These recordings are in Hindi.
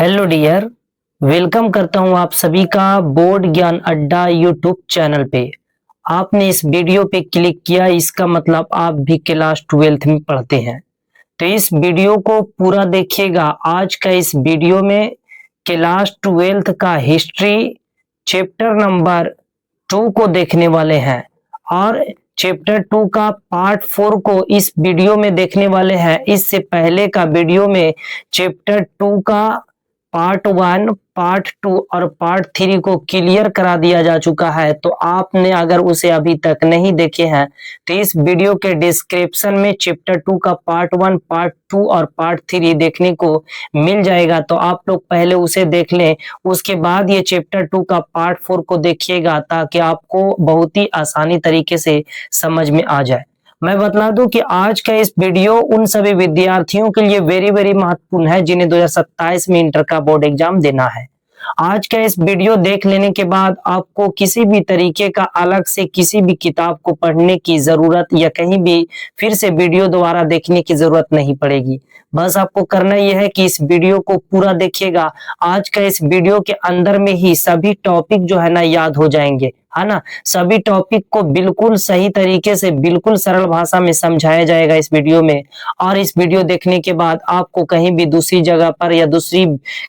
हेलो डियर, वेलकम करता हूं आप सभी का बोर्ड ज्ञान अड्डा यूट्यूब चैनल पे। आपने इस वीडियो पे क्लिक किया, इसका मतलब आप भी क्लास 12th में पढ़ते हैं। तो इस वीडियो को पूरा देखिएगा। आज का इस वीडियो में क्लास 12th का हिस्ट्री चैप्टर नंबर 2 को देखने वाले हैं और चैप्टर 2 का पार्ट 4 को इस वीडियो में देखने वाले हैं। इससे पहले का वीडियो में चैप्टर 2 का पार्ट 1, पार्ट 2 और पार्ट 3 को क्लियर करा दिया जा चुका है। तो आपने अगर उसे अभी तक नहीं देखे हैं तो इस वीडियो के डिस्क्रिप्शन में चैप्टर 2 का पार्ट 1, पार्ट 2 और पार्ट 3 देखने को मिल जाएगा। तो आप लोग पहले उसे देख लें, उसके बाद ये चैप्टर 2 का पार्ट 4 को देखिएगा ताकि आपको बहुत ही आसानी तरीके से समझ में आ जाए। मैं बता दूं कि आज का इस वीडियो उन सभी विद्यार्थियों के लिए वेरी वेरी महत्वपूर्ण है जिन्हें 2027 में इंटर का बोर्ड एग्जाम देना है। आज का इस वीडियो देख लेने के बाद आपको किसी भी तरीके का अलग से किसी भी किताब को पढ़ने की जरूरत या कहीं भी फिर से वीडियो दोबारा देखने की जरूरत नहीं पड़ेगी। बस आपको करना यह है कि इस वीडियो को पूरा देखिएगा। आज का इस वीडियो के अंदर में ही सभी टॉपिक जो है ना याद हो जाएंगे, है ना। सभी टॉपिक को बिल्कुल सही तरीके से बिल्कुल सरल भाषा में समझाया जाएगा इस वीडियो में। और इस वीडियो देखने के बाद आपको कहीं भी दूसरी जगह पर या दूसरी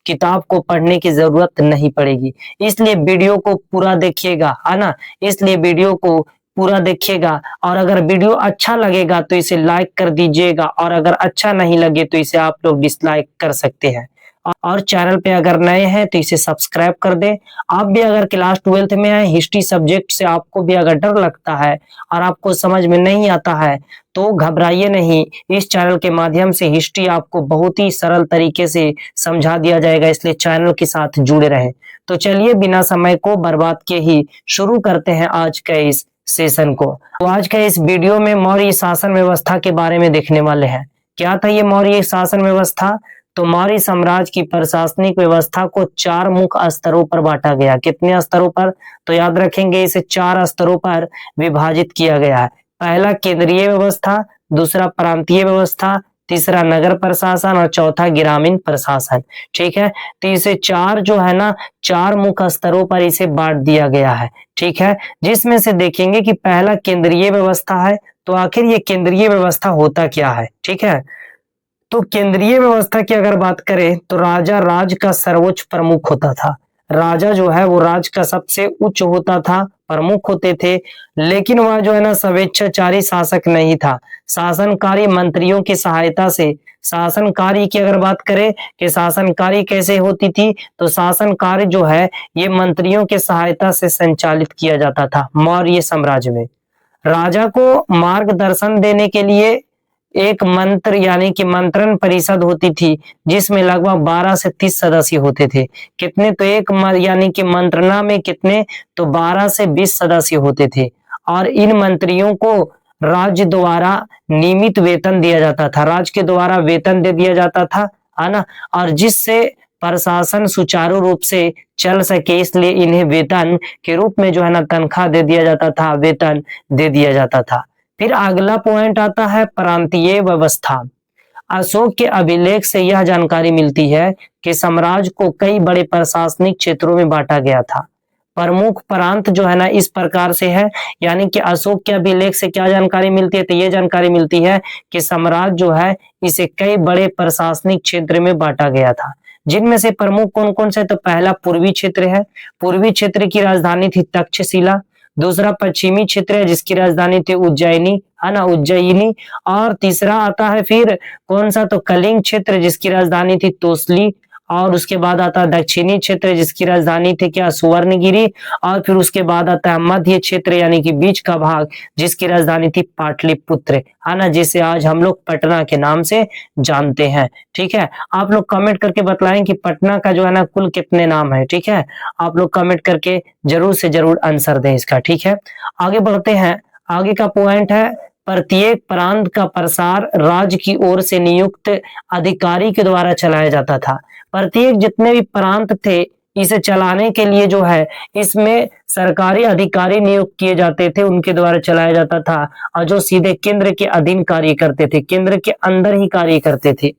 किताब को पढ़ने की जरूरत नहीं पड़ेगी। इसलिए वीडियो को पूरा देखिएगा, है ना। इसलिए वीडियो को पूरा देखिएगा और अगर वीडियो अच्छा लगेगा तो इसे लाइक कर दीजिएगा और अगर अच्छा नहीं लगे तो इसे आप लोग डिसलाइक कर सकते हैं। और चैनल पे अगर नए हैं तो इसे सब्सक्राइब कर दें। आप भी अगर क्लास 12th में हैं, हिस्ट्री सब्जेक्ट से आपको भी अगर डर लगता है और आपको समझ में नहीं आता है तो घबराइए नहीं। इस चैनल के माध्यम से हिस्ट्री आपको बहुत ही सरल तरीके से समझा दिया जाएगा, इसलिए चैनल के साथ जुड़े रहें। तो चलिए बिना समय को बर्बाद किए ही शुरू करते हैं आज का इस सेशन को। तो आज का इस वीडियो में मौर्य शासन व्यवस्था के बारे में देखने वाले हैं। क्या था ये मौर्य शासन व्यवस्था? तो मौर्य साम्राज्य की प्रशासनिक व्यवस्था को 4 मुख्य स्तरों पर बांटा गया। कितने स्तरों पर? तो याद रखेंगे, इसे 4 स्तरों पर विभाजित किया गया है। पहला केंद्रीय व्यवस्था, दूसरा प्रांतीय व्यवस्था, तीसरा नगर प्रशासन और चौथा ग्रामीण प्रशासन। ठीक है, तो इसे 4 जो है ना 4 मुख्य स्तरों पर इसे बांट दिया गया है। ठीक है, जिसमें से देखेंगे कि पहला केंद्रीय व्यवस्था है। तो आखिर ये केंद्रीय व्यवस्था होता क्या है? ठीक है, तो केंद्रीय व्यवस्था की अगर बात करें तो राजा राज का सर्वोच्च प्रमुख होता था। राजा जो है वो राज का सबसे उच्च होता था, प्रमुख होते थे। लेकिन वह जो है ना स्वेच्छाचारी शासक नहीं था। शासनकारी मंत्रियों की सहायता से शासन कार्य की अगर बात करें कि शासन कार्य कैसे होती थी, तो शासन कार्य जो है ये मंत्रियों की सहायता से संचालित किया जाता था मौर्य साम्राज्य में। राजा को मार्गदर्शन देने के लिए एक मंत्र यानी कि मंत्रण परिषद होती थी, जिसमें लगभग 12 से 30 सदस्य होते थे। कितने? तो यानी कि मंत्रणा में कितने? तो 12 से 20 सदस्य होते थे। और इन मंत्रियों को राज्य द्वारा नियमित वेतन दिया जाता था। राज्य के द्वारा वेतन दे दिया जाता था, है ना। और जिससे प्रशासन सुचारू रूप से चल सके, इसलिए इन्हें वेतन के रूप में जो है ना तनख्वाह दे दिया जाता था, वेतन दे दिया जाता था। फिर अगला पॉइंट आता है प्रांतीय व्यवस्था। अशोक के अभिलेख से यह जानकारी मिलती है कि साम्राज्य को कई बड़े प्रशासनिक क्षेत्रों में बांटा गया था। प्रमुख प्रांत जो है ना इस प्रकार से है, यानी कि अशोक के अभिलेख से क्या जानकारी मिलती है? तो ये जानकारी मिलती है कि साम्राज्य जो है इसे कई बड़े प्रशासनिक क्षेत्र में बांटा गया था। जिनमें से प्रमुख कौन कौन से? तो पहला पूर्वी क्षेत्र है। पूर्वी क्षेत्र की राजधानी थी तक्षशिला। दूसरा पश्चिमी क्षेत्र है जिसकी राजधानी थी उज्जैनी, है ना, उज्जयिनी। और तीसरा आता है फिर कौन सा? तो कलिंग क्षेत्र जिसकी राजधानी थी तोसली। और उसके बाद आता है दक्षिणी क्षेत्र जिसकी राजधानी थी क्या? सुवर्णगिरी। और फिर उसके बाद आता है मध्य क्षेत्र यानी कि बीच का भाग जिसकी राजधानी थी पाटलिपुत्र, है ना, जिसे आज हम लोग पटना के नाम से जानते हैं। ठीक है, आप लोग कमेंट करके बतलाएं कि पटना का जो है ना कुल कितने नाम है। ठीक है, आप लोग कमेंट करके जरूर से जरूर आंसर दें इसका। ठीक है, आगे बढ़ते हैं। आगे का पॉइंट है प्रत्येक प्रांत का प्रसार राज्य की ओर से नियुक्त अधिकारी के द्वारा चलाया जाता था। प्रत्येक जितने भी प्रांत थे इसे चलाने के लिए जो है इसमें सरकारी अधिकारी नियुक्त किए जाते थे, उनके द्वारा चलाया जाता था। और जो सीधे केंद्र के अधीन कार्य करते थे, केंद्र के अंदर ही कार्य करते थे।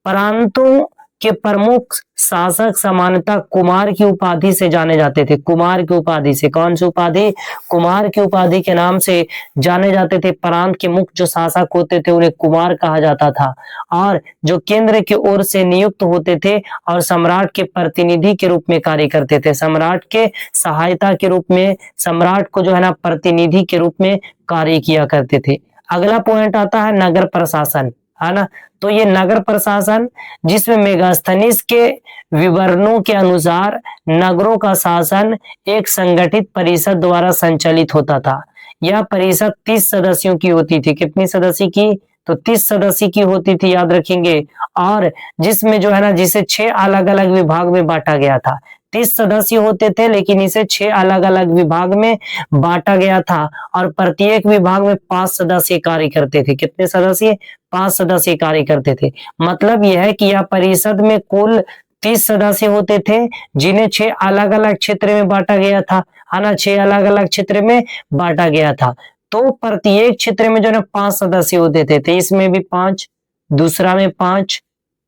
प्रांतों के प्रमुख शासक सामान्यतः कुमार की उपाधि से जाने जाते थे। कुमार की उपाधि से, कौन सी उपाधि? कुमार की उपाधि के नाम से जाने जाते थे। प्रांत के मुख्य जो शासक होते थे उन्हें कुमार कहा जाता था, और जो केंद्र की ओर से नियुक्त होते थे और सम्राट के प्रतिनिधि के रूप में कार्य करते थे। सम्राट के सहायता के रूप में, सम्राट को जो है ना प्रतिनिधि के रूप में कार्य किया करते थे। अगला पॉइंट आता है नगर प्रशासन, है ना। तो ये नगर प्रशासन, जिसमें मेगास्थनीज के विवरणों के अनुसार नगरों का शासन एक संगठित परिषद द्वारा संचालित होता था। यह परिषद 30 सदस्यों की होती थी। कितनी सदस्य की? तो 30 सदस्य की होती थी, याद रखेंगे। और जिसमें जो है ना, जिसे 6 अलग अलग विभाग में बांटा गया था। 30 सदस्य होते थे, लेकिन इसे 6 अलग अलग विभाग में बांटा गया था, और प्रत्येक विभाग में 5 सदस्य कार्य करते थे। कितने सदस्य? 5 सदस्य कार्य करते थे। मतलब यह है कि यह परिषद में कुल 30 सदस्य होते थे, जिन्हें 6 अलग अलग क्षेत्र में बांटा गया था, है ना। 6 अलग अलग क्षेत्र में बांटा गया था। तो प्रत्येक क्षेत्र में जो है 5 सदस्य होते थे। तो इसमें भी 5, दूसरा में 5,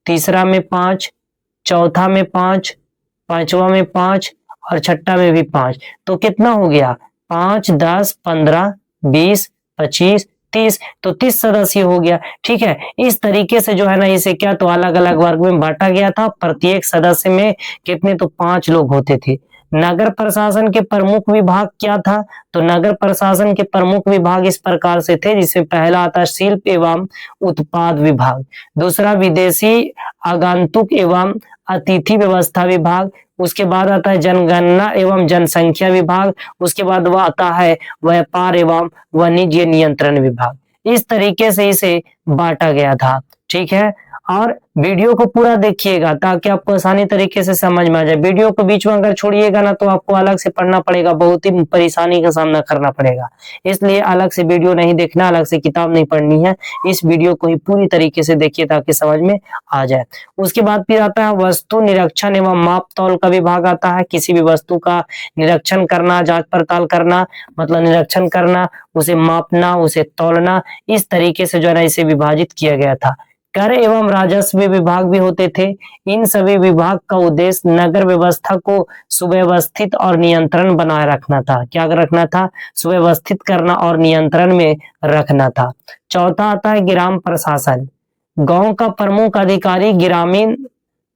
तीसरा में 5, चौथा में 5, पांचवा में 5 और छठा में भी 5। तो कितना हो गया? 5, 10, 15, 20, 25, 30। तो 30 सदस्य हो गया। ठीक है, इस तरीके से जो है ना, इसे क्या, तो अलग अलग वर्ग में बांटा गया था। प्रत्येक सदस्य में कितने? तो 5 लोग होते थे। नगर प्रशासन के प्रमुख विभाग क्या था? तो नगर प्रशासन के प्रमुख विभाग इस प्रकार से थे, जिसमें पहला आता है शिल्प एवं उत्पाद विभाग, दूसरा विदेशी आगंतुक एवं अतिथि व्यवस्था विभाग, उसके बाद आता है जनगणना एवं जनसंख्या विभाग, उसके बाद वह आता है व्यापार एवं वाणिज्य नियंत्रण विभाग। इस तरीके से इसे बांटा गया था। ठीक है, और वीडियो को पूरा देखिएगा ताकि आपको आसानी तरीके से समझ में आ जाए। वीडियो को बीच में अगर छोड़िएगा ना, तो आपको अलग से पढ़ना पड़ेगा, बहुत ही परेशानी का सामना करना पड़ेगा। इसलिए अलग से वीडियो नहीं देखना, अलग से किताब नहीं पढ़नी है। इस वीडियो को ही पूरी तरीके से देखिए ताकि समझ में आ जाए। उसके बाद फिर आता है वस्तु निरीक्षण एवं माप तौल का विभाग आता है। किसी भी वस्तु का निरीक्षण करना, जांच पड़ताल करना, मतलब निरीक्षण करना, उसे मापना, उसे तौलना, इस तरीके से जो है ना इसे विभाजित किया गया था। कर एवं राजस्व विभाग भी होते थे। इन सभी विभाग का उद्देश्य नगर व्यवस्था को सुव्यवस्थित और नियंत्रण बनाए रखना था। क्या रखना था? सुव्यवस्थित करना और नियंत्रण में रखना था। चौथा आता है ग्राम प्रशासन। गांव का प्रमुख अधिकारी ग्रामीण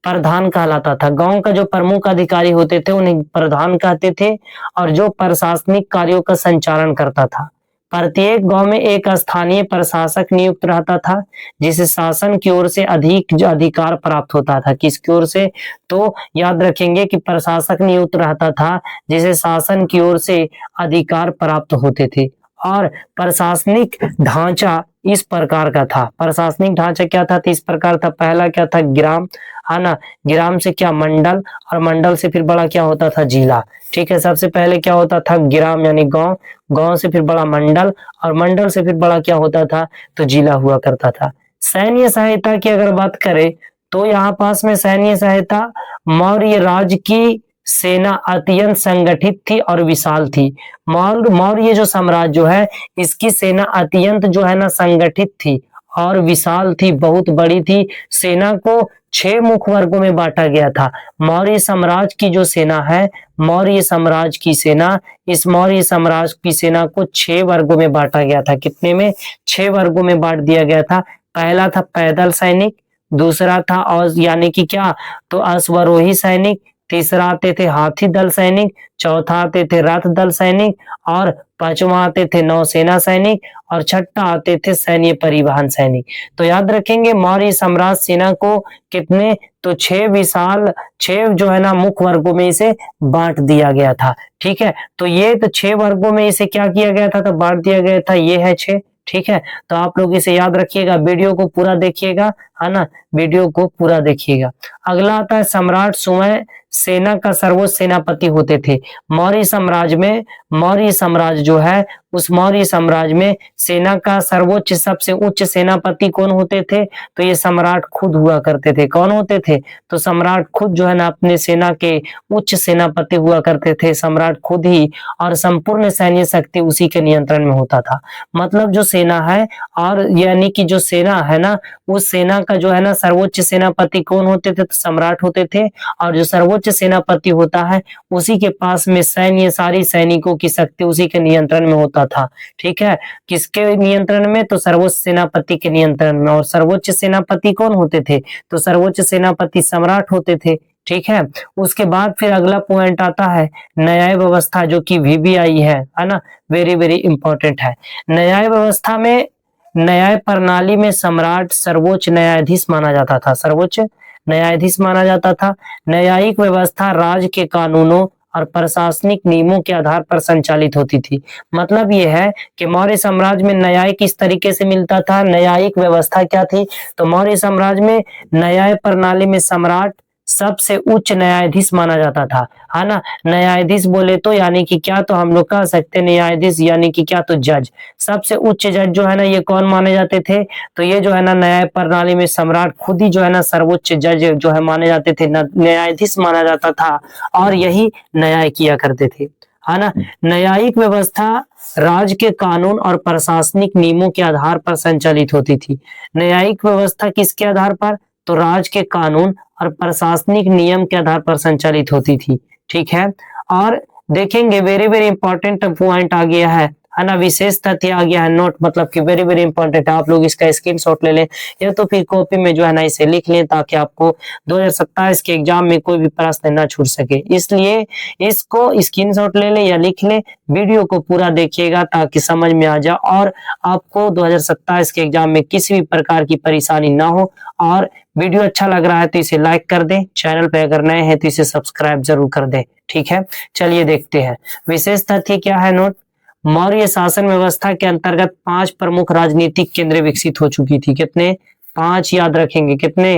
प्रधान कहलाता था। गांव का जो प्रमुख अधिकारी होते थे उन्हें प्रधान कहते थे, और जो प्रशासनिक कार्यों का संचालन करता था। प्रत्येक गांव में एक स्थानीय प्रशासक नियुक्त रहता था, जिसे शासन की ओर से अधिक अधिकार प्राप्त होता था। किसकी ओर से? तो याद रखेंगे कि प्रशासक नियुक्त रहता था, जिसे शासन की ओर से अधिकार प्राप्त होते थे। और प्रशासनिक ढांचा इस प्रकार का था। प्रशासनिक ढांचा क्या था? तो इस प्रकार था। पहला क्या था? ग्राम, है ना। ग्राम से क्या? मंडल, और मंडल से फिर बड़ा क्या होता था? जिला। ठीक है, सबसे पहले क्या होता था? ग्राम यानी गांव, गांव से फिर बड़ा मंडल, और मंडल से फिर बड़ा क्या होता था? तो जिला हुआ करता था। सैन्य सहायता की अगर बात करें तो यहाँ पास में सैन्य सहायता, मौर्य राज्य की सेना अत्यंत संगठित थी और विशाल थी। मौर्य जो साम्राज्य जो है, इसकी सेना अत्यंत जो है ना संगठित थी और विशाल थी, बहुत बड़ी थी। सेना को 6 मुख्य वर्गों में बांटा गया था। मौर्य साम्राज्य की जो सेना है, मौर्य साम्राज्य की सेना, इस मौर्य साम्राज्य की सेना को 6 वर्गों में बांटा गया था। कितने में? 6 वर्गों में बांट दिया गया था। पहला था पैदल सैनिक, दूसरा था और यानी कि क्या, तो अश्वारोही सैनिक, तीसरा आते थे हाथी दल सैनिक, चौथा आते थे रथ दल सैनिक, और पांचवा आते थे नौसेना सैनिक, और छठा आते थे सैन्य परिवहन सैनिक। तो याद रखेंगे मौर्य साम्राज्य सेना को कितने, तो 6 विशाल, 6 जो है ना मुख्य वर्गों में इसे बांट दिया गया था। ठीक है, तो ये तो 6 वर्गों में इसे क्या किया गया था? तो बांट दिया गया था। ये है 6। ठीक है, तो आप लोग इसे याद रखिएगा, वीडियो को पूरा देखिएगा, है ना, वीडियो को पूरा देखिएगा। अगला आता है सम्राट स्वयं सेना का सर्वोच्च सेनापति होते थे। मौर्य साम्राज्य में, मौर्य साम्राज्य जो है, उस मौर्य साम्राज्य में सेना का सर्वोच्च, सबसे उच्च सेनापति कौन होते थे? तो ये सम्राट खुद हुआ करते थे। कौन होते थे? तो सम्राट खुद जो है ना अपने सेना के उच्च सेनापति हुआ करते थे, सम्राट खुद ही, और संपूर्ण सैन्य शक्ति उसी के नियंत्रण में होता था। मतलब जो सेना है, और यानी कि जो सेना है ना, उस सेना का जो है ना सर्वोच्च सेनापति कौन होते थे? तो सम्राट होते थे। और जो सर्वोच्च सेनापति होता है उसी के पास में सैन्य, सारी सैनिकों की शक्ति उसी के नियंत्रण में होता था। ठीक है, किसके नियंत्रण में? तो सर्वोच्च सेनापति के नियंत्रण में। और सर्वोच्च सेनापति कौन होते थे? तो सर्वोच्च सेनापति सम्राट होते थे। ठीक है, उसके बाद फिर अगला पॉइंट आता है न्याय व्यवस्था, जो कि वीवीआई है ना, वेरी वेरी इंपॉर्टेंट है। न्याय व्यवस्था में, न्याय प्रणाली में सम्राट सर्वोच्च न्यायाधीश माना जाता था, सर्वोच्च न्यायाधीश माना जाता था। न्यायिक व्यवस्था राज्य के कानूनों और प्रशासनिक नियमों के आधार पर संचालित होती थी। मतलब यह है कि मौर्य साम्राज्य में न्याय किस तरीके से मिलता था, न्यायिक व्यवस्था क्या थी? तो मौर्य साम्राज्य में न्याय प्रणाली में सम्राट सबसे उच्च न्यायाधीश माना जाता था, है ना। न्यायाधीश बोले तो यानी कि क्या? तो हम लोग कह सकते हैं न्यायाधीश यानी कि क्या? तो जज। सबसे उच्च जज जो है ना ये कौन माने जाते थे? तो ये जो है ना न्याय प्रणाली में सम्राट खुद ही जो है ना सर्वोच्च जज जो है माने जाते थे, न्यायाधीश माना जाता था और यही न्याय किया करते थे, है ना। न्यायिक व्यवस्था राज्य के कानून और प्रशासनिक नियमों के आधार पर संचालित होती थी। न्यायिक व्यवस्था किसके आधार पर? तो राज्य के कानून और प्रशासनिक नियम के आधार पर संचालित होती थी। ठीक है, और देखेंगे वेरी वेरी इंपॉर्टेंट पॉइंट आ गया है ना, विशेष तथ्य आ गया है, नोट मतलब कि वेरी वेरी इंपॉर्टेंट है। आप लोग इसका स्क्रीनशॉट ले लें या तो फिर कॉपी में जो है ना इसे लिख लें, ताकि आपको 2027 के एग्जाम में कोई भी प्रश्न ना छूट सके। इसलिए इसको स्क्रीनशॉट ले लें या लिख लें, वीडियो को पूरा देखिएगा ताकि समझ में आ जाए और आपको 2027 के एग्जाम में किसी भी प्रकार की परेशानी ना हो। और वीडियो अच्छा लग रहा है तो इसे लाइक कर दें, चैनल पे अगर नए हैं तो इसे सब्सक्राइब जरूर कर दें। ठीक है, चलिए देखते हैं विशेष तथ्य क्या है। नोट, मौर्य शासन व्यवस्था के अंतर्गत 5 प्रमुख राजनीतिक केंद्र विकसित हो चुकी थी। कितने? 5 याद रखेंगे, कितने?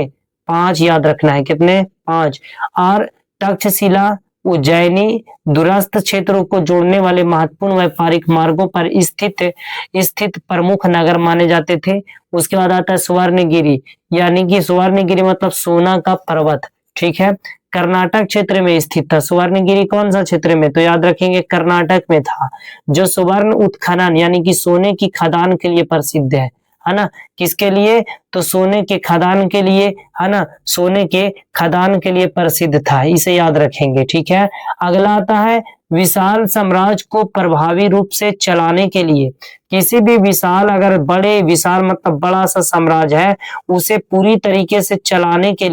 5 याद रखना है, कितने? 5। और तक्षशिला, उज्जैनी, दूरस्थ क्षेत्रों को जोड़ने वाले महत्वपूर्ण व्यापारिक मार्गों पर स्थित प्रमुख नगर माने जाते थे। उसके बाद आता है स्वर्णगिरी, यानी कि स्वर्णगिरी मतलब सोना का पर्वत। ठीक है, कर्नाटक क्षेत्र में स्थित था। स्वर्णगिरी कौन सा क्षेत्र में? तो याद रखेंगे कर्नाटक में था, जो स्वर्ण उत्खनन यानी कि सोने की खदान के लिए प्रसिद्ध है ना। किसके लिए? तो सोने के खदान के लिए, है ना, सोने के खदान के लिए प्रसिद्ध था, इसे याद रखेंगे। ठीक है, अगला आता है विशाल साम्राज्य को प्रभावी रूप से चलाने के लिए, किसी भी विशाल, अगर बड़े विशाल मतलब बड़ा सा साम्राज्य है, उसे पूरी तरीके से चलाने के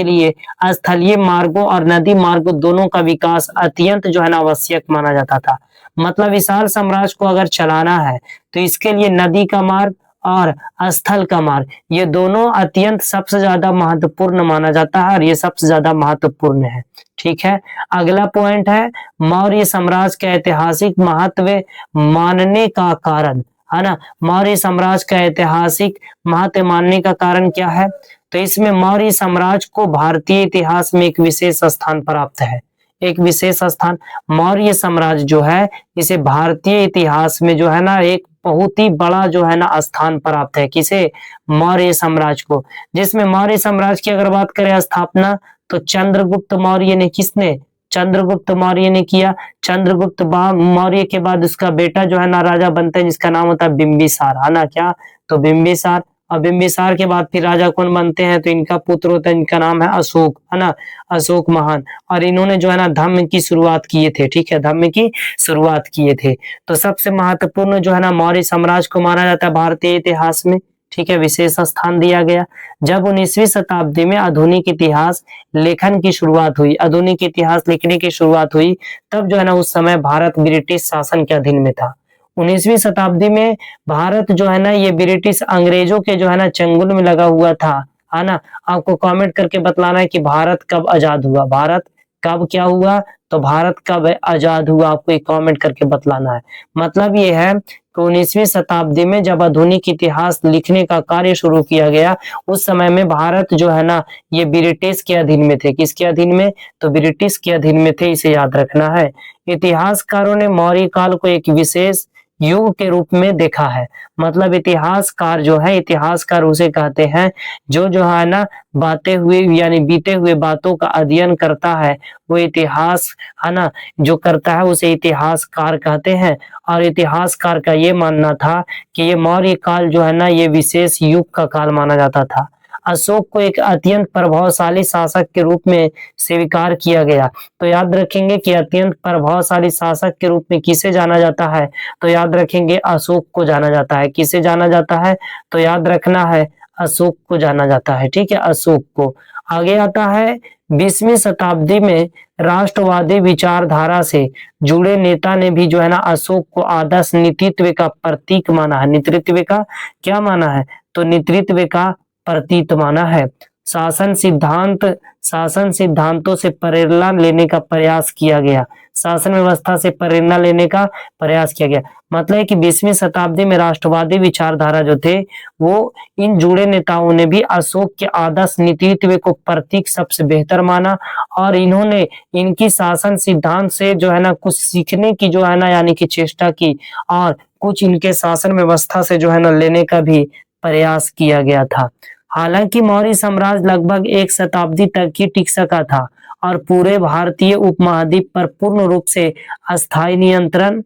लिए, स्थलीय मार्गों और नदी मार्गों दोनों का विकास अत्यंत जो है ना आवश्यक माना जाता था। मतलब विशाल साम्राज्य को अगर चलाना है तो इसके लिए नदी का मार्ग और स्थल का मार्ग, ये दोनों अत्यंत सबसे ज्यादा महत्वपूर्ण माना जाता है और ये सबसे ज्यादा महत्वपूर्ण है। ठीक है, अगला पॉइंट है मौर्य साम्राज्य का ऐतिहासिक महत्व मानने का कारण, है ना। मौर्य साम्राज्य का ऐतिहासिक महत्व मानने का कारण क्या है? तो इसमें मौर्य साम्राज्य को भारतीय इतिहास में एक विशेष स्थान प्राप्त है, एक विशेष स्थान। मौर्य साम्राज्य जो है इसे भारतीय इतिहास में जो है ना एक बहुत ही बड़ा जो है ना स्थान प्राप्त है। किसे? मौर्य साम्राज्य को। जिसमें मौर्य साम्राज्य की अगर बात करें स्थापना, तो चंद्रगुप्त मौर्य ने, किसने? चंद्रगुप्त मौर्य ने किया। चंद्रगुप्त मौर्य के बाद उसका बेटा जो है ना राजा बनता है, जिसका नाम होता है बिंबिसार, है ना। क्या? तो बिंबिसार। और बिंबिसार के बाद फिर राजा कौन बनते हैं? तो इनका पुत्र होता है, इनका नाम है अशोक, है ना, अशोक महान। और इन्होंने जो है ना धम्म की शुरुआत किए थे। ठीक है, धम्म की शुरुआत किए थे। तो सबसे महत्वपूर्ण जो है ना मौर्य साम्राज्य को माना जाता है भारतीय इतिहास में। ठीक है, विशेष स्थान दिया गया। जब 19वीं शताब्दी में आधुनिक इतिहास लेखन की शुरुआत हुई, आधुनिक इतिहास लिखने की शुरुआत हुई, तब जो है ना उस समय भारत ब्रिटिश शासन के अधीन में था। 19वीं शताब्दी में भारत जो है ना ये ब्रिटिश अंग्रेजों के जो है ना चंगुल में लगा हुआ था, है ना। आपको कमेंट करके बतलाना है कि भारत कब आजाद हुआ, भारत कब क्या हुआ, तो भारत कब आजाद हुआ, आपको एक कमेंट करके बतलाना है। मतलब ये है कि 19वीं शताब्दी में जब आधुनिक इतिहास लिखने का कार्य शुरू किया गया, उस समय में भारत जो है ना ये ब्रिटिश के अधीन में थे। किसके अधीन में? तो ब्रिटिश के अधीन में थे, इसे याद रखना है। इतिहासकारों ने मौर्य काल को एक विशेष युग के रूप में देखा है। मतलब इतिहासकार जो है, इतिहासकार उसे कहते हैं जो है ना बातें हुए यानी बीते हुए बातों का अध्ययन करता है, वो इतिहास है ना जो करता है उसे इतिहासकार कहते हैं। और इतिहासकार का ये मानना था कि ये मौर्य काल जो है ना ये विशेष युग का काल माना जाता था। अशोक को एक अत्यंत प्रभावशाली शासक के रूप में स्वीकार किया गया। तो याद रखेंगे कि अत्यंत प्रभावशाली शासक के रूप में किसे जाना जाता है, तो याद रखेंगे अशोक को जाना जाता है। किसे जाना जाता है, तो याद रखना है अशोक को जाना जाता है। ठीक है, अशोक को। आगे आता है 20वीं शताब्दी में राष्ट्रवादी विचारधारा से जुड़े नेता ने भी जो है ना अशोक को आदर्श नेतृत्व का प्रतीक माना है। नेतृत्व का क्या माना है, तो नेतृत्व का प्रतीक माना है। शासन सिद्धांत शासन सिद्धांतों से प्रेरणा लेने का प्रयास किया गया। शासन व्यवस्था से प्रेरणा लेने का प्रयास किया गया। मतलब है कि 20वीं शताब्दी में राष्ट्रवादी विचारधारा जो थे वो इन जुड़े नेताओं ने भी अशोक के आदर्श नेतृत्व को प्रतीक सबसे बेहतर माना, और इन्होंने इनकी शासन सिद्धांत से जो है ना कुछ सीखने की जो है ना यानी कि चेष्टा की, और कुछ इनके शासन व्यवस्था से जो है ना लेने का भी प्रयास किया गया था। हालांकि मौर्य साम्राज्य लगभग एक शताब्दी तक ही टिक सका था और पूरे भारतीय उपमहाद्वीप पर पूर्ण रूप से अस्थायी नियंत्रण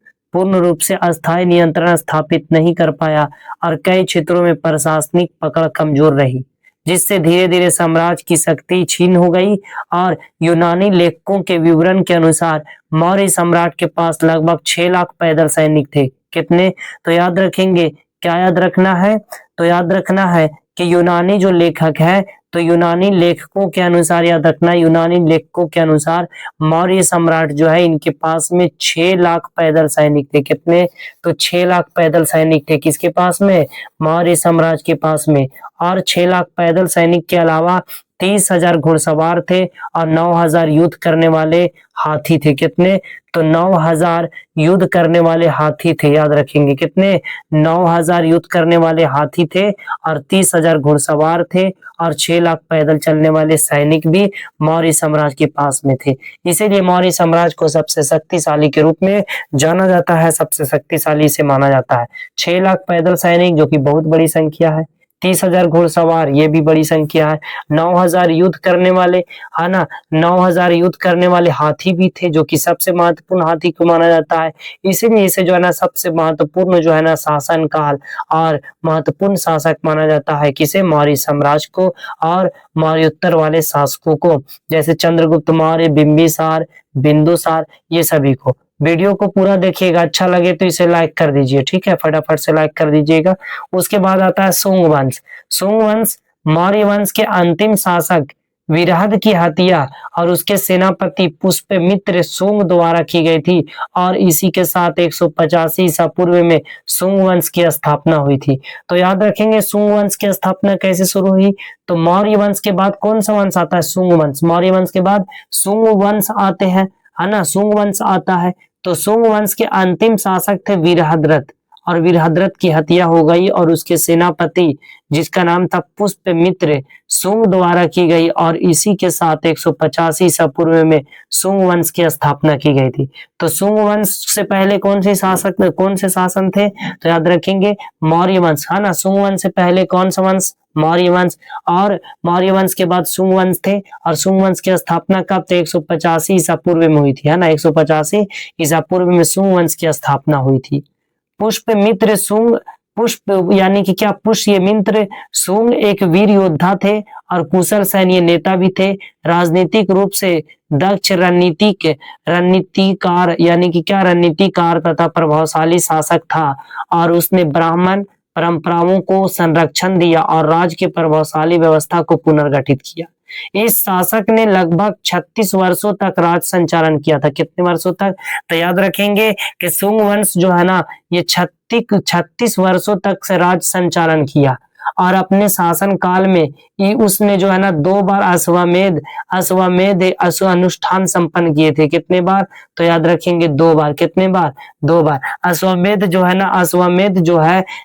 स्थापित नहीं कर पाया, और कई क्षेत्रों में प्रशासनिक पकड़ कमजोर रही, जिससे धीरे धीरे साम्राज्य की शक्ति छीन हो गई। और यूनानी लेखकों के विवरण के अनुसार मौर्य सम्राट के पास लगभग 6 लाख पैदल सैनिक थे। कितने, तो याद रखेंगे, क्या याद रखना है, तो याद रखना है कि यूनानी जो लेखक है, तो यूनानी लेखकों के अनुसार याद रखना, यूनानी लेखकों के अनुसार मौर्य सम्राट जो है इनके पास में 6 लाख पैदल सैनिक थे। कितने, तो 6 लाख पैदल सैनिक थे किसके पास में, मौर्य साम्राज्य के पास में। और 6 लाख पैदल सैनिक के अलावा 30,000 घुड़सवार थे और 9,000 युद्ध करने वाले हाथी थे। कितने, तो 9,000 युद्ध करने वाले हाथी थे। याद रखेंगे कितने, 9,000 युद्ध करने वाले हाथी थे और 30,000 घुड़सवार थे और 6 लाख पैदल चलने वाले सैनिक भी मौर्य साम्राज्य के पास में थे। इसीलिए मौर्य साम्राज्य को सबसे शक्तिशाली के रूप में जाना जाता है, सबसे शक्तिशाली से माना जाता है। 6 लाख पैदल सैनिक जो कि बहुत बड़ी संख्या है, 30,000 घुड़सवार ये भी बड़ी संख्या है, 9,000 युद्ध करने वाले है ना, 9,000 युद्ध करने वाले हाथी भी थे जो कि सबसे महत्वपूर्ण हाथी को माना जाता है। इसीलिए इसे जो है ना सबसे महत्वपूर्ण जो है ना शासन काल और महत्वपूर्ण शासक माना जाता है किसे, मौर्य साम्राज्य को और मौर्योत्तर वाले शासकों को, जैसे चंद्रगुप्त मौर्य, बिंबिसार, बिंदुसार, ये सभी को। वीडियो को पूरा देखिएगा, अच्छा लगे तो इसे लाइक कर दीजिए। ठीक है, फटाफट से लाइक कर दीजिएगा। उसके बाद आता है सुंग वंश। सुंग वंश मौर्य वंश के अंतिम शासक विरहद की हत्या और उसके सेनापति पुष्यमित्र सुंग द्वारा की गई थी, और इसी के साथ 185 ईसा पूर्व में सुंग वंश की स्थापना हुई थी। तो याद रखेंगे सुंग वंश की स्थापना कैसे शुरू हुई, तो मौर्य वंश के बाद कौन सा वंश आता है, सुंग वंश। मौर्य वंश के बाद सुंग वंश आते हैं, है ना, सुंग वंश आता है। तो सुंग वंश के अंतिम शासक थे वीरभद्र, और वीरभद्र की हत्या हो गई और उसके सेनापति जिसका नाम था पुष्यमित्र सुंग द्वारा की गई, और इसी के साथ 185 ईसा पूर्व में सुंग वंश की स्थापना की गई थी। तो सुंग वंश से पहले कौन से शासन थे, तो याद रखेंगे मौर्य वंश, है ना। सुंग वंश से पहले कौन सा वंश, मौर्य वंश, और मौर्य वंश के बाद सुंग वंश थे, और सुंग वंश की स्थापना कब, तो 185 ईसा पूर्व में हुई थी, है ना। 185 ईसा पूर्व में सुंग वंश की स्थापना हुई थी। पुष्यमित्र सुंग, पुष्प यानी कि क्या, पुष्यमित्र सुंग एक वीर योद्धा थे और कुशल सैन्य नेता भी थे। राजनीतिक रूप से दक्ष रणनीतिकार यानी कि क्या, रणनीतिकार तथा प्रभावशाली शासक था, और उसने ब्राह्मण परंपराओं को संरक्षण दिया और राज्य की प्रभावशाली व्यवस्था को पुनर्गठित किया। इस शासक ने लगभग 36 वर्षों तक राज संचालन किया था। कितने वर्षों तक, तो याद रखेंगे कि सुंग वंश जो है ना ये 36 वर्षों तक से राज संचालन किया, और अपने शासन काल में उसने जो है ना 2 बार अश्वमेध अनुष्ठान संपन्न किए थे। कितने बार, तो याद रखेंगे 2 बार। कितने बार, 2 बार। अश्वमेध जो है ना,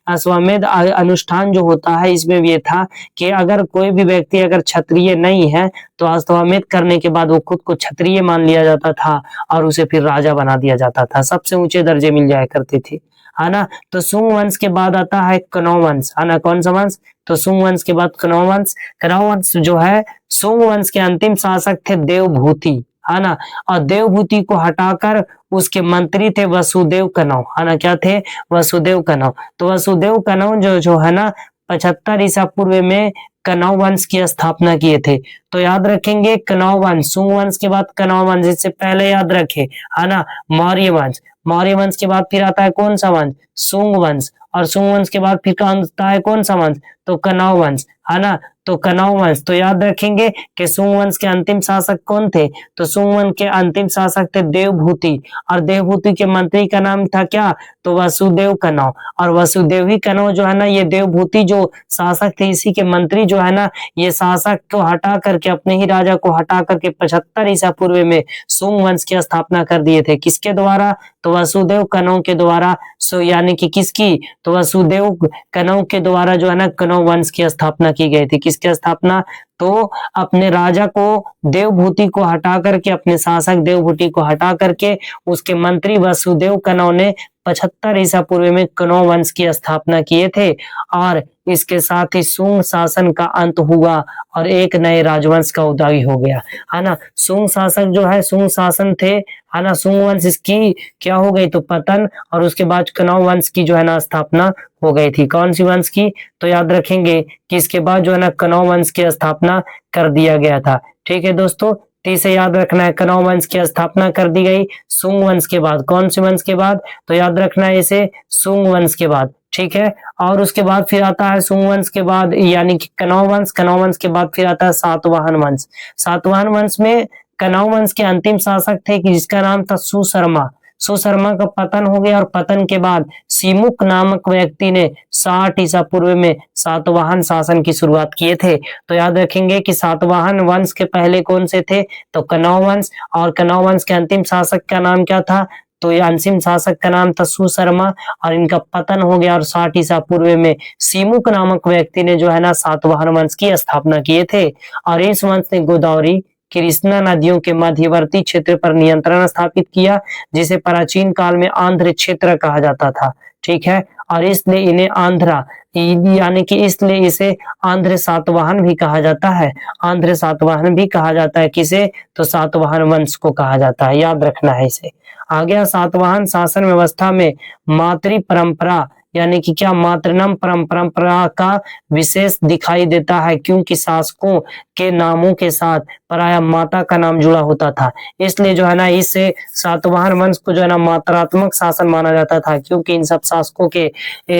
अश्वमेध अनुष्ठान जो होता है इसमें ये था कि अगर कोई भी व्यक्ति अगर क्षत्रिय नहीं है तो अश्वमेध करने के बाद वो खुद को क्षत्रिय मान लिया जाता था और उसे फिर राजा बना दिया जाता था, सबसे ऊंचे दर्जे मिल जाया करते थे। है ना। तो सुंग वंश के बाद आता है कनौ वंश, है ना। कौन सा वंश? तो सुंग वंश के बाद कनौ वंश। कनौ वंश जो है सुंग वंश के अंतिम शासक थे देवभूति, है ना। और देवभूति को हटाकर उसके मंत्री थे वसुदेव कनौ, है ना। क्या थे? वसुदेव कनौ। तो वसुदेव कनौ जो जो है ना 75 ईसा पूर्व में कनौ वंश की स्थापना किए थे। तो याद रखेंगे कनौ वंश, सुंग वंश के बाद कनौ वंश, इससे पहले याद रखे, है ना, मौर्य वंश। मौर्य वंश के बाद फिर आता है कौन सा वंश? सुंग वंश। और सुंग वंश के बाद फिर आता है कौन सा वंश? तो कनौ वंश, है ना। तो कनौ वंश, तो याद रखेंगे कि सुंग वंश के अंतिम शासक कौन थे? तो सुंग वंश के अंतिम शासक थे देवभूति, और देवभूति के मंत्री का नाम था क्या? तो वसुदेव कनौ। और वसुदेव ही कनौ जो है ना, ये देवभूति जो शासक थे इसी के मंत्री जो है ना, ये शासक को हटा करके, अपने ही राजा को हटा करके 75 ईसा पूर्व में सुंग वंश की स्थापना कर दिए थे। किसके द्वारा? तो वसुदेव कनौ के द्वारा। सो यानी कि किसकी? तो वसुदेव कनौ के द्वारा जो है ना कनौ वंश की स्थापना की गई थी। किसकी स्थापना? तो अपने राजा को देवभूति को हटा करके, अपने शासक देवभूति को हटा करके उसके मंत्री वसुदेव कनौ ने 75 ईसा पूर्व में कनौ वंश की स्थापना किए थे। और इसके साथ ही सुंग शासन का अंत हुआ और एक नए राजवंश का उदय हो गया, है ना। सुंग शासक जो है, सुंग शासन थे, है ना। सुंग वंश इसकी क्या हो गई? तो पतन, और उसके बाद कनौ वंश की जो है ना स्थापना हो गई थी। कौन सी वंश की? तो याद रखेंगे कि इसके बाद जो है ना कनौ वंश की स्थापना कर दिया गया था। ठीक है दोस्तों, तो इसे याद रखना है, कनौ वंश की स्थापना कर दी गई सुंग वंश के बाद। कौन से वंश के बाद? तो याद रखना है इसे, सुंग वंश के बाद। ठीक है, और उसके बाद फिर आता है सुंग वंश के बाद यानी कि कनौ वंश। कनौ वंश के बाद फिर आता है सातवाहन वंश। सातवाहन वंश में कनौ वंश के अंतिम शासक थे कि जिसका नाम था सुशर्मा। सुशर्मा का पतन हो गया, और पतन के बाद सीमुक नामक व्यक्ति ने 60 ईसा पूर्व में सातवाहन शासन की शुरुआत किए थे। तो याद रखेंगे कि सातवाहन वंश के पहले कौन से थे? तो कनौ वंश। और कनौ वंश के अंतिम शासक का नाम क्या था? तो ये अंतिम शासक का नाम था सुशर्मा, और इनका पतन हो गया और 60 ईसा पूर्व में सीमुक नामक व्यक्ति ने जो है ना सातवाहन वंश की स्थापना किए थे। और इस वंश ने गोदावरी कृष्णा नदियों के मध्यवर्ती क्षेत्र पर नियंत्रण स्थापित किया, जिसे प्राचीन काल में आंध्र क्षेत्र कहा जाता था। ठीक है, और इसलिए इन्हें आंध्रा यानी कि इसलिए इसे आंध्र सातवाहन भी कहा जाता है। आंध्र सातवाहन भी कहा जाता है किसे? तो सातवाहन वंश को कहा जाता है, याद रखना है इसे। आ गया सातवाहन शासन व्यवस्था में मातृ परंपरा यानी कि क्या? मातृनम परंपरा का विशेष दिखाई देता है, क्योंकि शासकों के नामों के साथ प्रायः माता का नाम जुड़ा होता था। इसलिए जो है ना इससे सातवाहन वंश को जो है ना मात्रात्मक शासन माना जाता था, क्योंकि इन सब शासकों के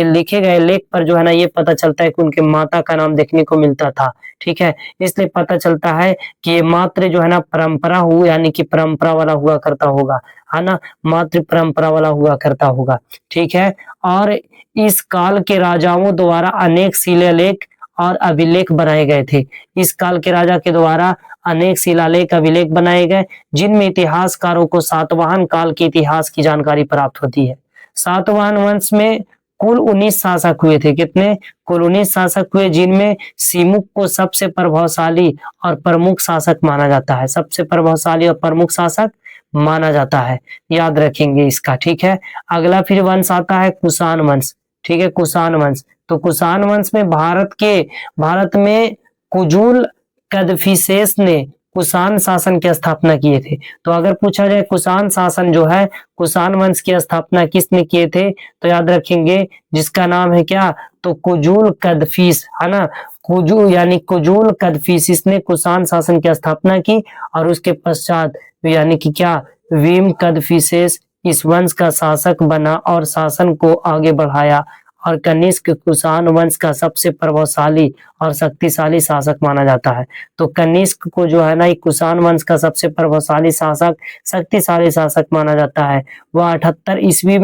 लिखे गए लेख पर जो है ना ये पता चलता है कि उनके माता का नाम देखने को मिलता था। ठीक है, इसलिए पता चलता है कि ये मात्र जो है ना परंपरा हुआ यानी कि परंपरा वाला हुआ करता होगा, है ना, मातृ परंपरा वाला हुआ करता होगा। ठीक है, और इस काल के राजाओं द्वारा अनेक शिलालेख और अभिलेख बनाए गए थे। इस काल के राजा के द्वारा अनेक शिलालेख अभिलेख बनाए गए, जिनमें इतिहासकारों को सातवाहन काल के इतिहास की जानकारी प्राप्त होती है। सातवाहन वंश में कुल 19 शासक हुए थे। कितने? कुल 19 शासक हुए, जिनमें सीमुक को सबसे प्रभावशाली और प्रमुख शासक माना जाता है। सबसे प्रभावशाली और प्रमुख शासक माना जाता है, याद रखेंगे इसका। ठीक है, अगला फिर वंश आता है कुषाण वंश। ठीक है, कुषाण वंश। तो कुषाण वंश में भारत में कुजुल कदफिसेस ने कुषाण शासन की स्थापना किए थे। तो अगर पूछा जाए कुषाण शासन जो है, कुषाण वंश की स्थापना किसने किए थे? तो याद रखेंगे जिसका नाम है क्या? तो कुजुल कदफिस, है ना। कुजुल कदफिस इसने कुषाण शासन की स्थापना की, और उसके पश्चात यानी कि क्या? वीम कदफिसेस इस वंश का शासक बना और शासन को आगे बढ़ाया, और कनिष्क कुषाण वंश का सबसे प्रभावशाली और शक्तिशाली शासक माना जाता है। तो कनिष्क को जो है ना कुषाण वंश का सबसे प्रभावशाली शासक, शक्तिशाली शासक माना जाता है। वह 78 ईस्वी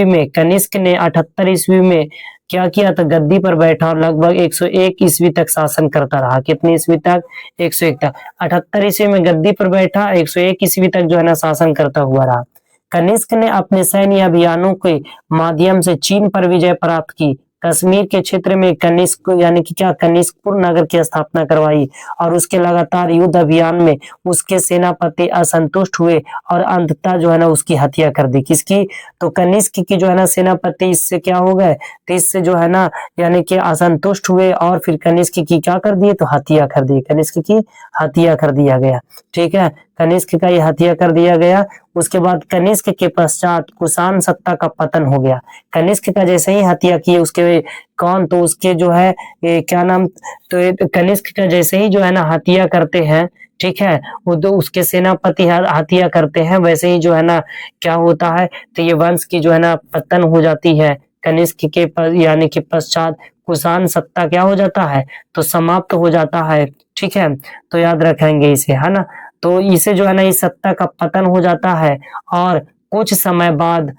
में कनिष्क ने 78 ईस्वी में क्या किया था? गद्दी पर बैठा और लगभग 101 ईस्वी तक शासन करता रहा। कितनी ईस्वी तक? 101 तक। 78 ईस्वी में गद्दी पर बैठा, 101 ईस्वी तक जो है ना शासन करता हुआ रहा। कनिष्क ने अपने सैन्य अभियानों के माध्यम से चीन पर विजय प्राप्त की। कश्मीर के क्षेत्र में कनिष्क यानी कि क्या कनिष्कपुर नगर की स्थापना करवाई और उसके लगातार युद्ध अभियान में उसके सेनापति असंतुष्ट हुए और अंततः जो है ना उसकी हत्या कर दी। किसकी? तो कनिष्क की जो है ना सेनापति इससे क्या हो गए, तो इससे जो है ना यानी कि असंतुष्ट हुए और फिर कनिष्क की क्या कर दिए, तो हत्या कर दी। कनिष्क की हत्या कर दिया गया। ठीक है, कनिष्क का ये हत्या कर दिया गया। उसके बाद कनिष्क के पश्चात कुषाण सत्ता का पतन हो गया। कनिष्क का जैसे ही हत्या किए उसके कौन, तो उसके जो है क्या नाम, तो कनिष्क का जैसे ही जो है ना हत्या करते हैं, ठीक है, वो तो उसके सेनापति हत्या करते हैं, वैसे ही जो है ना क्या होता है, तो ये वंश की जो है ना पतन हो जाती है। कनिष्क के यानी कि पश्चात कुषाण सत्ता क्या हो जाता है, तो समाप्त हो जाता है। ठीक है, तो याद रखेंगे इसे, है ना। तो इसे जो है ना इस सत्ता का पतन हो जाता है और कुछ समय बाद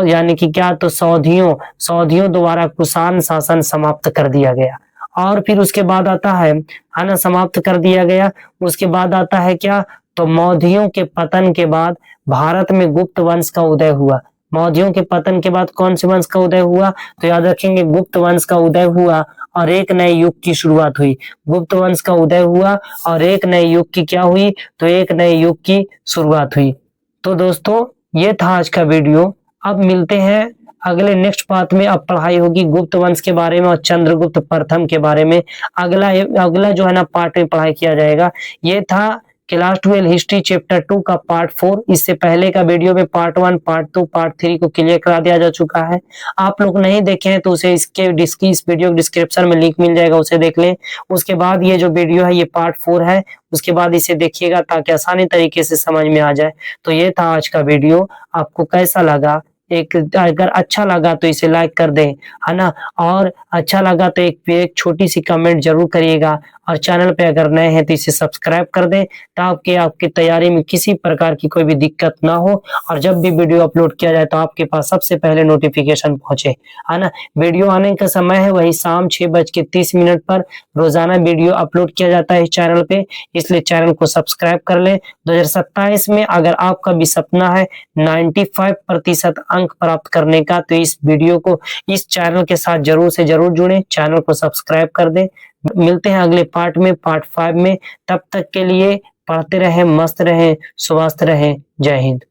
यानी कि क्या, तो सौधियों द्वारा कुषाण शासन समाप्त कर दिया गया। और फिर उसके बाद आता है ना, समाप्त कर दिया गया। उसके बाद आता है क्या, तो मौर्यों के पतन के बाद भारत में गुप्त वंश का उदय हुआ। मौर्यों के पतन के बाद कौन से वंश का उदय हुआ, तो याद रखेंगे गुप्त वंश का उदय हुआ और एक नए युग की शुरुआत हुई। गुप्त वंश का उदय हुआ और एक नए युग की क्या हुई, तो एक नए युग की शुरुआत हुई। तो दोस्तों ये था आज का वीडियो। अब मिलते हैं अगले नेक्स्ट पार्ट में। अब पढ़ाई होगी गुप्त वंश के बारे में और चंद्रगुप्त प्रथम के बारे में। अगला जो है ना पार्ट में पढ़ाई किया जाएगा। ये था क्लास 12 हिस्ट्री चैप्टर 2 का पार्ट 4। इससे पहले का वीडियो में पार्ट 1, पार्ट 2, पार्ट 3 को क्लियर करा दिया जा चुका है। आप लोग नहीं देखे हैं तो उसे इस वीडियो डिस्क्रिप्शन में लिंक मिल जाएगा, उसे देख लें। उसके बाद ये जो वीडियो है ये पार्ट 4 है, उसके बाद इसे देखिएगा ताकि आसानी तरीके से समझ में आ जाए। तो ये था आज का वीडियो। आपको कैसा लगा, अगर अच्छा लगा तो इसे लाइक कर दें, है ना। और अच्छा लगा तो एक छोटी सी कमेंट जरूर करिएगा और चैनल पे अगर नए हैं तो इसे सब्सक्राइब कर दें ताकि आपकी तैयारी में किसी प्रकार की कोई भी दिक्कत ना हो और जब भी वीडियो अपलोड किया जाए तो आपके पास सबसे पहले नोटिफिकेशन पहुंचे, है ना। वीडियो आने का समय है वही शाम 6:30 पर रोजाना वीडियो अपलोड किया जाता है इस चैनल पे, इसलिए चैनल को सब्सक्राइब कर लें। 2027 में अगर आपका भी सपना है 95% अंक प्राप्त करने का, तो इस वीडियो को इस चैनल के साथ जरूर से जरूर जुड़ें, चैनल को सब्सक्राइब कर दें। मिलते हैं अगले पार्ट में, पार्ट 5 में। तब तक के लिए पढ़ते रहें, मस्त रहें, स्वस्थ रहें। जय हिंद।